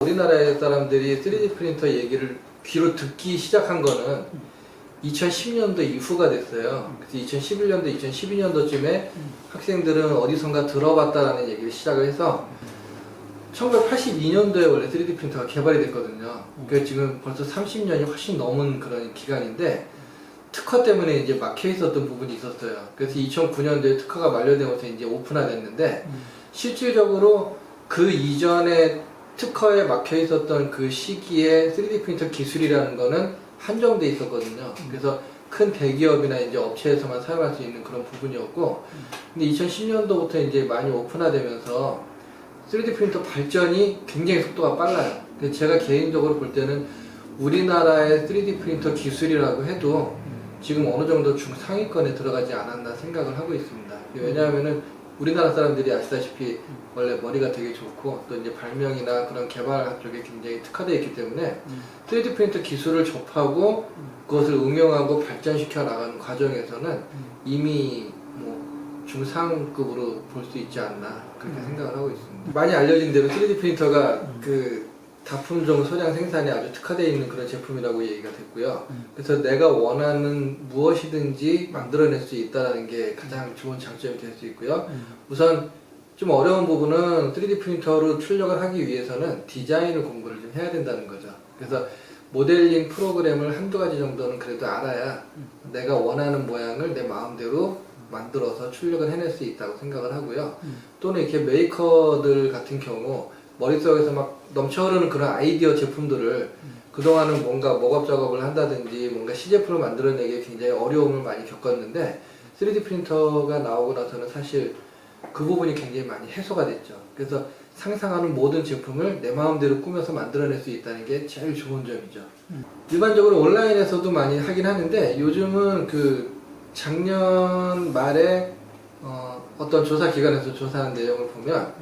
우리나라의 사람들이 3D 프린터 얘기를 귀로 듣기 시작한 거는 2010년도 이후가 됐어요. 그래서 2011년도, 2012년도쯤에 학생들은 어디선가 들어봤다라는 얘기를 시작을 해서 1982년도에 원래 3D 프린터가 개발이 됐거든요. 그래서 지금 벌써 30년이 훨씬 넘은 그런 기간인데 특허 때문에 이제 막혀 있었던 부분이 있었어요. 그래서 2009년도에 특허가 만료되면서 이제 오픈화 됐는데 실질적으로 그 이전에 특허에 막혀 있었던 그 시기에 3D 프린터 기술이라는 거는 한정돼 있었거든요. 그래서 큰 대기업이나 이제 업체에서만 사용할 수 있는 그런 부분이었고, 근데 2010년도부터 이제 많이 오픈화되면서 3D 프린터 발전이 굉장히 속도가 빨라요. 그래서 제가 개인적으로 볼 때는 우리나라의 3D 프린터 기술이라고 해도 지금 어느 정도 중상위권에 들어가지 않았나 생각을 하고 있습니다. 왜냐하면은 우리나라 사람들이 아시다시피 원래 머리가 되게 좋고 또 이제 발명이나 그런 개발 쪽에 굉장히 특화되어 있기 때문에 3D 프린터 기술을 접하고 그것을 응용하고 발전시켜 나가는 과정에서는 이미 뭐 중상급으로 볼 수 있지 않나 그렇게 생각을 하고 있습니다. 많이 알려진 대로 3D 프린터가 그 다품종 소량 생산에 아주 특화되어 있는 그런 제품이라고 얘기가 됐고요. 그래서 내가 원하는 무엇이든지 만들어낼 수 있다는 게 가장 좋은 장점이 될 수 있고요. 우선 좀 어려운 부분은 3D 프린터로 출력을 하기 위해서는 디자인을 공부를 좀 해야 된다는 거죠. 그래서 모델링 프로그램을 한두 가지 정도는 그래도 알아야 내가 원하는 모양을 내 마음대로 만들어서 출력을 해낼 수 있다고 생각을 하고요. 또는 이렇게 메이커들 같은 경우 머릿속에서 막 넘쳐흐르는 그런 아이디어 제품들을 그동안은 뭔가 목업 작업을 한다든지 뭔가 시제품을 만들어내기에 굉장히 어려움을 많이 겪었는데 3D 프린터가 나오고 나서는 사실 그 부분이 굉장히 많이 해소가 됐죠. 그래서 상상하는 모든 제품을 내 마음대로 꾸며서 만들어낼 수 있다는 게 제일 좋은 점이죠. 일반적으로 온라인에서도 많이 하긴 하는데 요즘은 그 작년 말에 어떤 조사 기관에서 조사한 내용을 보면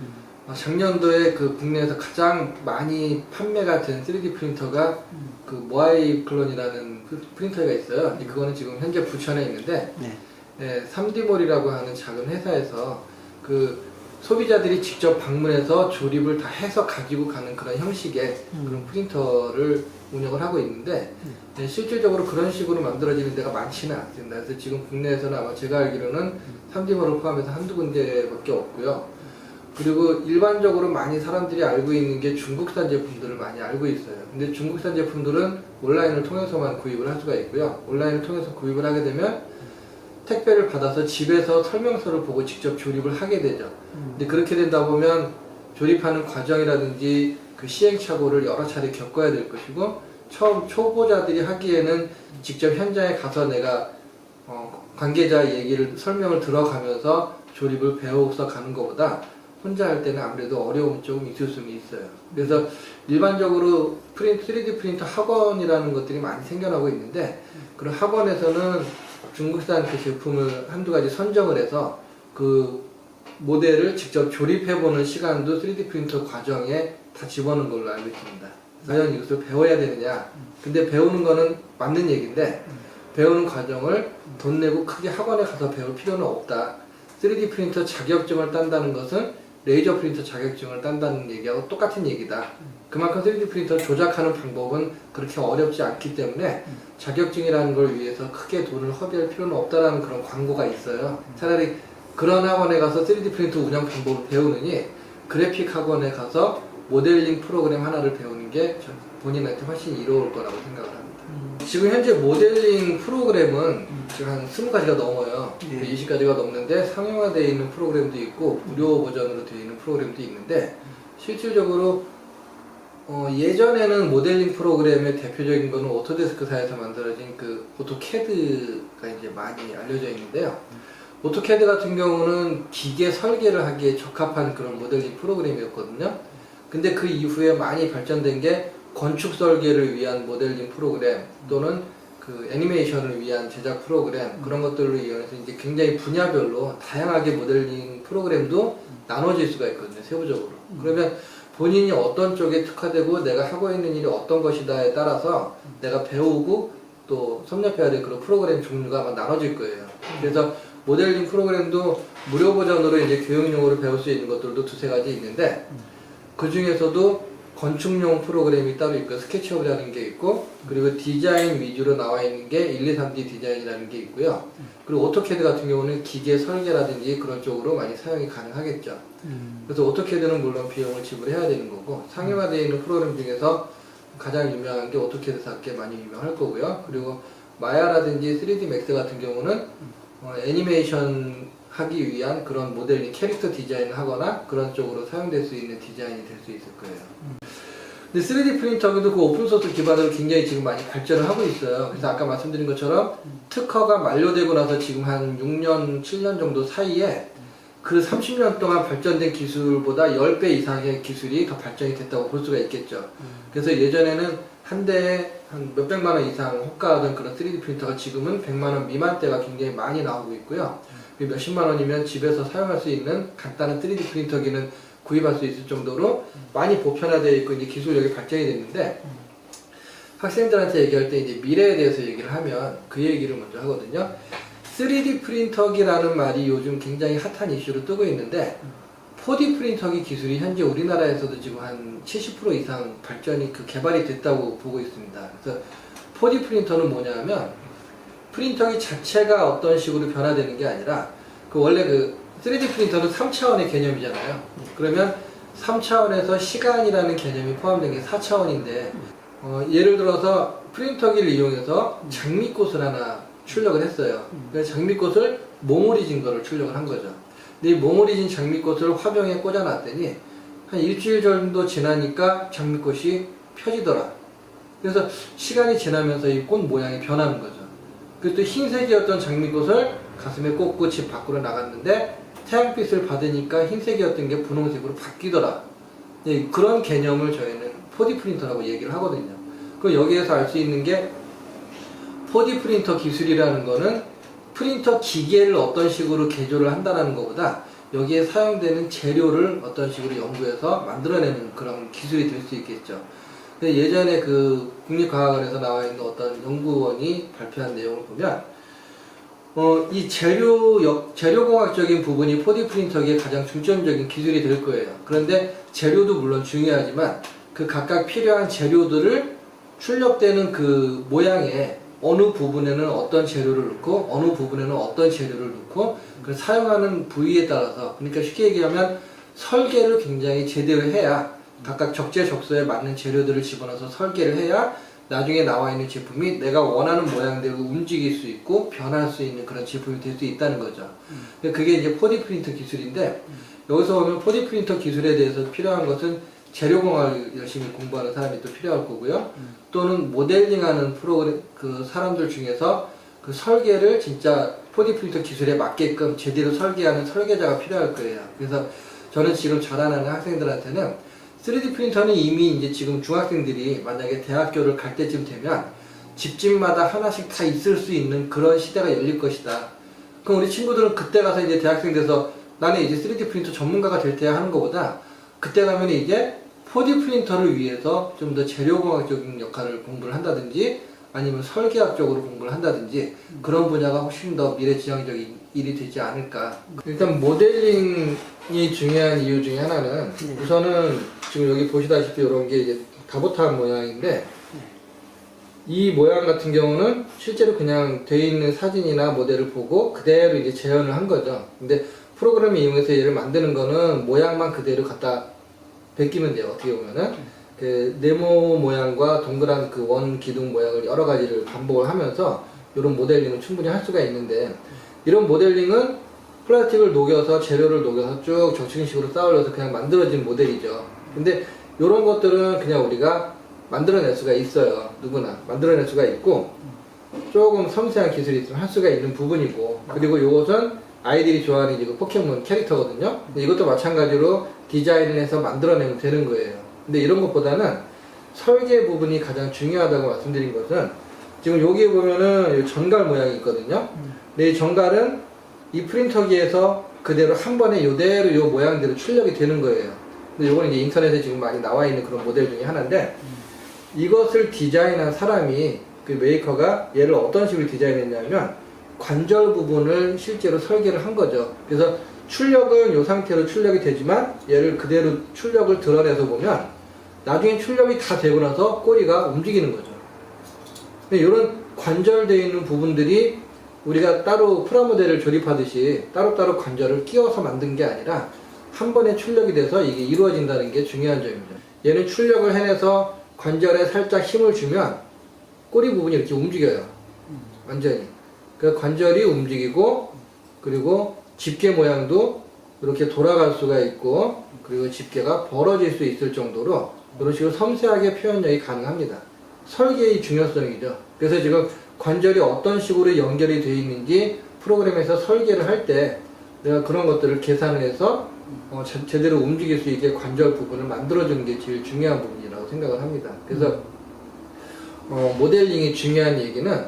작년도에 그 국내에서 가장 많이 판매가 된 3D 프린터가 그 모아이 클론이라는 프린터가 있어요. 그거는 지금 현재 부천에 있는데 네, 3D몰이라고 하는 작은 회사에서 그 소비자들이 직접 방문해서 조립을 다 해서 가지고 가는 그런 형식의 그런 프린터를 운영을 하고 있는데 네, 실질적으로 그런 식으로 만들어지는 데가 많지는 않습니다. 그래서 지금 국내에서는 아마 제가 알기로는 3D몰을 포함해서 한두 군데밖에 없고요. 그리고 일반적으로 많이 사람들이 알고 있는 게 중국산 제품들을 많이 알고 있어요. 근데 중국산 제품들은 온라인을 통해서만 구입을 할 수가 있고요. 온라인을 통해서 구입을 하게 되면 택배를 받아서 집에서 설명서를 보고 직접 조립을 하게 되죠. 근데 그렇게 된다 보면 조립하는 과정이라든지 그 시행착오를 여러 차례 겪어야 될 것이고, 처음 초보자들이 하기에는 직접 현장에 가서 내가 관계자 얘기를 설명을 들어가면서 조립을 배워서 가는 것보다 혼자 할 때는 아무래도 어려움이 조금 있을 수는 있어요. 그래서 일반적으로 3D 프린터 학원이라는 것들이 많이 생겨나고 있는데, 그런 학원에서는 중국산 그 제품을 한두 가지 선정을 해서 그 모델을 직접 조립해보는 시간도 3D 프린터 과정에 다 집어넣은 걸로 알고 있습니다. 과연 이것을 배워야 되느냐? 근데 배우는 거는 맞는 얘기인데, 배우는 과정을 돈 내고 크게 학원에 가서 배울 필요는 없다. 3D 프린터 자격증을 딴다는 것은 레이저 프린터 자격증을 딴다는 얘기하고 똑같은 얘기다. 그만큼 3D 프린터 조작하는 방법은 그렇게 어렵지 않기 때문에 자격증이라는 걸 위해서 크게 돈을 허비할 필요는 없다라는 그런 광고가 있어요. 차라리 그런 학원에 가서 3D 프린터 운영 방법을 배우느니 그래픽 학원에 가서 모델링 프로그램 하나를 배우는 게 본인한테 훨씬 이로울 거라고 생각을 합니다. 지금 현재 모델링 프로그램은 지금 한 20가지가 넘어요. 20가지가 넘는데 상용화되어 있는 프로그램도 있고 무료 버전으로 되어 있는 프로그램도 있는데, 실질적으로 예전에는 모델링 프로그램의 대표적인 거는 오토데스크사에서 만들어진 그 오토캐드가 이제 많이 알려져 있는데요. 오토캐드 같은 경우는 기계 설계를 하기에 적합한 그런 모델링 프로그램이었거든요. 근데 그 이후에 많이 발전된 게 건축 설계를 위한 모델링 프로그램 또는 그 애니메이션을 위한 제작 프로그램, 그런 것들로 이용해서 이제 굉장히 분야별로 다양하게 모델링 프로그램도 나눠질 수가 있거든요, 세부적으로. 그러면 본인이 어떤 쪽에 특화되고 내가 하고 있는 일이 어떤 것이다에 따라서 내가 배우고 또 섭렵해야 될 그런 프로그램 종류가 아마 나눠질 거예요. 그래서 모델링 프로그램도 무료 버전으로 이제 교육용으로 배울 수 있는 것들도 두세 가지 있는데, 그 중에서도 건축용 프로그램이 따로 있고 스케치업이라는 게 있고 그리고 디자인 위주로 나와 있는 게 1, 2, 3D 디자인이라는 게 있고요. 그리고 오토캐드 같은 경우는 기계 설계라든지 그런 쪽으로 많이 사용이 가능하겠죠. 그래서 오토캐드는 물론 비용을 지불해야 되는 거고 상용화되어 있는 프로그램 중에서 가장 유명한 게 오토캐드사께 많이 유명할 거고요. 그리고 마야라든지 3D 맥스 같은 경우는 애니메이션 하기 위한 그런 모델링, 캐릭터 디자인을 하거나 그런 쪽으로 사용될 수 있는 디자인이 될 수 있을 거예요. 근데 3D 프린터도 그 오픈소스 기반으로 굉장히 지금 많이 발전을 하고 있어요. 그래서 아까 말씀드린 것처럼 특허가 만료되고 나서 지금 한 6년, 7년 정도 사이에 그 30년 동안 발전된 기술보다 10배 이상의 기술이 더 발전이 됐다고 볼 수가 있겠죠. 그래서 예전에는 한 대에 한 몇백만 원 이상 호가하던 그런 3D 프린터가 지금은 100만 원 미만대가 굉장히 많이 나오고 있고요. 몇십만 원이면 집에서 사용할 수 있는 간단한 3D 프린터기는 구입할 수 있을 정도로 많이 보편화되어 있고 이제 기술력이 발전이 됐는데 학생들한테 얘기할 때 이제 미래에 대해서 얘기를 하면 그 얘기를 먼저 하거든요. 3D 프린터기라는 말이 요즘 굉장히 핫한 이슈로 뜨고 있는데 4D 프린터기 기술이 현재 우리나라에서도 지금 한 70% 이상 발전이 개발이 됐다고 보고 있습니다. 그래서 4D 프린터는 뭐냐면 프린터기 자체가 어떤 식으로 변화되는 게 아니라 원래 3D 프린터는 3차원의 개념이잖아요. 그러면 3차원에서 시간이라는 개념이 포함된 게 4차원인데 예를 들어서 프린터기를 이용해서 장미꽃을 하나 출력을 했어요. 그래서 장미꽃을 몽우리진 거를 출력을 한 거죠. 근데 이 몽우리진 장미꽃을 화병에 꽂아놨더니 한 일주일 정도 지나니까 장미꽃이 펴지더라. 그래서 시간이 지나면서 이 꽃 모양이 변하는 거죠. 그때 흰색이었던 장미꽃을 가슴에 꽂고 집 밖으로 나갔는데 태양빛을 받으니까 흰색이었던 게 분홍색으로 바뀌더라. 네, 그런 개념을 저희는 4D 프린터라고 얘기를 하거든요. 그럼 여기에서 알 수 있는 게 4D 프린터 기술이라는 거는 프린터 기계를 어떤 식으로 개조를 한다는 것보다 여기에 사용되는 재료를 어떤 식으로 연구해서 만들어내는 그런 기술이 될 수 있겠죠. 예전에 국립과학원에서 나와 있는 어떤 연구원이 발표한 내용을 보면 이 재료공학적인 부분이 4D 프린터기의 가장 중점적인 기술이 될 거예요. 그런데 재료도 물론 중요하지만 그 각각 필요한 재료들을 출력되는 그 모양에 어느 부분에는 어떤 재료를 넣고 어느 부분에는 어떤 재료를 넣고 그 사용하는 부위에 따라서 그러니까 쉽게 얘기하면 설계를 굉장히 제대로 해야 각각 적재적소에 맞는 재료들을 집어넣어서 설계를 해야 나중에 나와 있는 제품이 내가 원하는 모양대로 움직일 수 있고 변할 수 있는 그런 제품이 될 수 있다는 거죠. 그게 이제 4D 프린터 기술인데 여기서 보면 4D 프린터 기술에 대해서 필요한 것은 재료공학을 열심히 공부하는 사람이 또 필요할 거고요. 또는 모델링하는 프로그램 사람들 중에서 그 설계를 진짜 4D 프린터 기술에 맞게끔 제대로 설계하는 설계자가 필요할 거예요. 그래서 저는 지금 전환하는 학생들한테는 3D 프린터는 이미 이제 지금 중학생들이 만약에 대학교를 갈 때쯤 되면 집집마다 하나씩 다 있을 수 있는 그런 시대가 열릴 것이다. 그럼 우리 친구들은 그때 가서 이제 대학생 돼서 나는 이제 3D 프린터 전문가가 될 때야 하는 것보다 그때 가면 이제 4D 프린터를 위해서 좀 더 재료공학적인 역할을 공부를 한다든지 아니면 설계학적으로 공부를 한다든지 그런 분야가 훨씬 더 미래지향적인 일이 되지 않을까. 일단 모델링이 중요한 이유 중에 하나는 우선은 지금 여기 보시다시피 이런 게 이제 다보탑 모양인데 이 모양 같은 경우는 실제로 그냥 돼 있는 사진이나 모델을 보고 그대로 이제 재현을 한 거죠. 근데 프로그램을 이용해서 얘를 만드는 거는 모양만 그대로 갖다 베끼면 돼요. 어떻게 보면은 그 네모 모양과 동그란 그 원 기둥 모양을 여러 가지를 반복을 하면서 이런 모델링을 충분히 할 수가 있는데 이런 모델링은 플라스틱을 녹여서 재료를 녹여서 쭉 적층식으로 쌓아올려서 그냥 만들어진 모델이죠. 근데 이런 것들은 그냥 우리가 만들어낼 수가 있어요. 누구나 만들어낼 수가 있고 조금 섬세한 기술이 있으면 할 수가 있는 부분이고 그리고 이것은 아이들이 좋아하는 이제 그 포켓몬 캐릭터거든요. 근데 이것도 마찬가지로 디자인을 해서 만들어내면 되는 거예요. 근데 이런 것보다는 설계 부분이 가장 중요하다고 말씀드린 것은 지금 여기 보면은 전갈 모양이 있거든요. 근데 이 전갈은 이 프린터기에서 그대로 한 번에 이대로 이 모양대로 출력이 되는 거예요. 근데 요거는 이제 인터넷에 지금 많이 나와 있는 그런 모델 중에 하나인데 이것을 디자인한 사람이 그 메이커가 얘를 어떤 식으로 디자인했냐면 관절 부분을 실제로 설계를 한 거죠. 그래서 출력은 이 상태로 출력이 되지만 얘를 그대로 출력을 드러내서 보면 나중에 출력이 다 되고 나서 꼬리가 움직이는 거죠. 이런 관절되어 있는 부분들이 우리가 따로 프라모델을 조립하듯이 따로따로 관절을 끼워서 만든 게 아니라 한 번에 출력이 돼서 이게 이루어진다는 게 중요한 점입니다. 얘는 출력을 해내서 관절에 살짝 힘을 주면 꼬리 부분이 이렇게 움직여요. 완전히. 그 관절이 움직이고, 그리고 집게 모양도 이렇게 돌아갈 수가 있고, 그리고 집게가 벌어질 수 있을 정도로 이런 식으로 섬세하게 표현력이 가능합니다. 설계의 중요성이죠. 그래서 지금 관절이 어떤 식으로 연결이 되어 있는지 프로그램에서 설계를 할 때 내가 그런 것들을 계산을 해서 제대로 움직일 수 있게 관절 부분을 만들어주는 게 제일 중요한 부분이라고 생각을 합니다. 그래서 모델링이 중요한 얘기는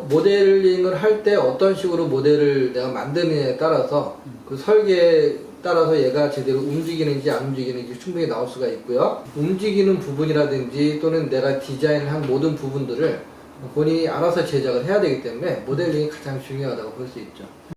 모델링을 할 때 어떤 식으로 모델을 내가 만드느냐에 따라서 그 설계에 따라서 얘가 제대로 움직이는지 안 움직이는지 충분히 나올 수가 있고요. 움직이는 부분이라든지 또는 내가 디자인을 한 모든 부분들을 본인이 알아서 제작을 해야 되기 때문에 모델링이 가장 중요하다고 볼 수 있죠.